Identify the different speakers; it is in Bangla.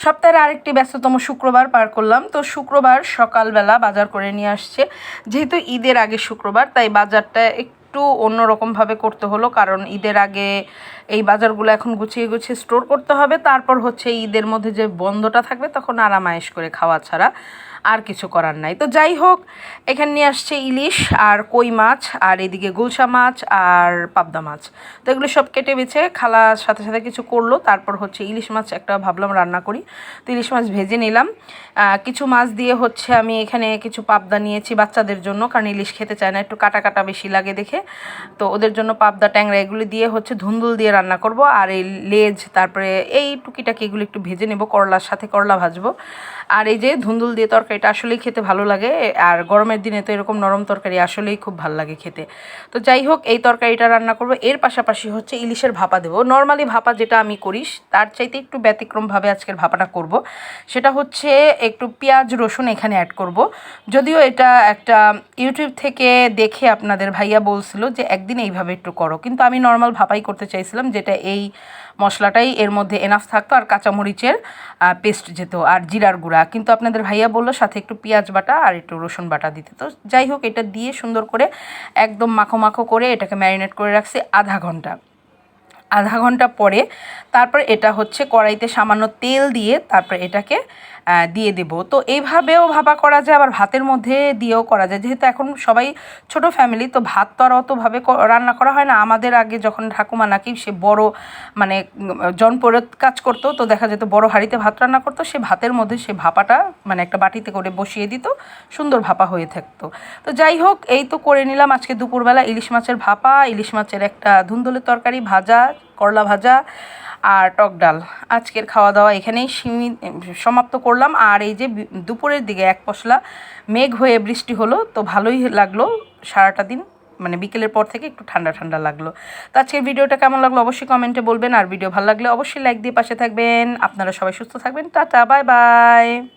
Speaker 1: সপ্তাহের আরেকটি ব্যস্ততম শুক্রবার পার করলাম। তো শুক্রবার সকালবেলা বাজার করে নিয়ে আসছে, যেহেতু ঈদের আগে শুক্রবার তাই বাজারটা একটু অন্যরকমভাবে করতে হলো, কারণ ঈদের আগে এই বাজারগুলো এখন গুছিয়ে গুছিয়ে স্টোর করতে হবে, তারপর হচ্ছে ঈদের মধ্যে যে বন্ধটা থাকবে তখন আরামায়েশ করে খাওয়া ছাড়া আর কিছু করার নাই। তো যাই হোক, এখানে নিয়ে আসছে ইলিশ আর কই মাছ, আর এদিকে গুলশা মাছ আর পাবদা মাছ। তো এগুলো সব কেটে বেছে খালার সাথে সাথে কিছু করলো, তারপর হচ্ছে ইলিশ মাছ একটা ভাবলাম রান্না করি, তো ইলিশ মাছ ভেজে নিলাম। কিছু মাছ দিয়ে হচ্ছে আমি এখানে কিছু পাবদা নিয়েছি বাচ্চাদের জন্য, কারণ ইলিশ খেতে চায় না, একটু কাটা কাটা বেশি লাগে দেখে। তো ওদের জন্য পাবদা ট্যাংরা এগুলি দিয়ে হচ্ছে ধুন্দুল দিয়ে রান্না করব, আর এই লেজ তারপরে এই টুকিটাকি এগুলো একটু ভেজে নেব, করলার সাথে করলা ভাজবো। আর এই যে ধুন্দুল দিয়ে তরকারিটা আসলেই খেতে ভালো লাগে, আর গরমের দিনে তো এরকম নরম তরকারি আসলেই খুব ভালো লাগে খেতে। তো যাই হোক, এই তরকারিটা রান্না করব, এর পাশাপাশি হচ্ছে ইলিশের ভাপা দেবো। নর্মালি ভাপা যেটা আমি করি তার চাইতে একটু ব্যতিক্রমভাবে আজকের ভাপাটা করব। সেটা হচ্ছে একটু পেঁয়াজ রসুন এখানে অ্যাড করব। যদিও এটা একটা ইউটিউব থেকে দেখে আপনাদের ভাইয়া বলছিল যে একদিন এইভাবে একটু করো, কিন্তু আমি নর্মাল ভাপাই করতে চাইছিলাম, যেটা এই মশলাটাই এর মধ্যে এনাফ থাকতো, আর কাঁচামরিচের পেস্ট যেত আর জিরার গুঁড়া, কিন্তু আপনাদের ভাইয়া বললো সাথে একটু পেঁয়াজ বাটা আর একটু রসুন বাটা দিতে। তো যাই হোক, এটা দিয়ে সুন্দর করে একদম মাখো মাখো করে এটাকে ম্যারিনেট করে রাখছি আধা ঘন্টা পরে তারপর এটা হচ্ছে কড়াইতে সামান্য তেল দিয়ে তারপর এটাকে দিয়ে দেব। তো এইভাবেও ভাপা করা যায়, আবার ভাতের মধ্যে দিয়েও করা যায়। যেহেতু এখন সবাই ছোট ফ্যামিলি, তো ভাত তো আর অতভাবে রান্না করা হয় না। আমাদের আগে যখন ঠাকুমা নাকি সে বড় মানে জনপরত কাজ করতো, তো দেখা যেত বড় হাঁড়িতে ভাত রান্না করতো, সে ভাতের মধ্যে সে ভাপাটা মানে একটা বাটিতে করে বসিয়ে দিত, সুন্দর ভাপা হয়ে থাকতো। তো যাই হোক, এই তো করে নিলাম আজকে দুপুরবেলা ইলিশ মাছের ভাপা, ইলিশ মাছের একটা ধুন্দুলের তরকারি, ভাজা, করলা ভাজা আর টক ডাল। আজকের খাওয়া দাওয়া এখানেই সমাপ্ত করলাম। আর এই যে দুপুরের দিকে এক পশলা মেঘ হয়ে বৃষ্টি হলো, তো ভালোই লাগলো সারাটা দিন, মানে বিকেলের পর থেকে একটু ঠান্ডা ঠান্ডা লাগলো। তো আজকের ভিডিওটা কেমন লাগলো অবশ্যই কমেন্টে বলবেন, আর ভিডিও ভালো লাগলে অবশ্যই লাইক দিয়ে পাশে থাকবেন। আপনারা সবাই সুস্থ থাকবেন, টাটা, বাই বাই।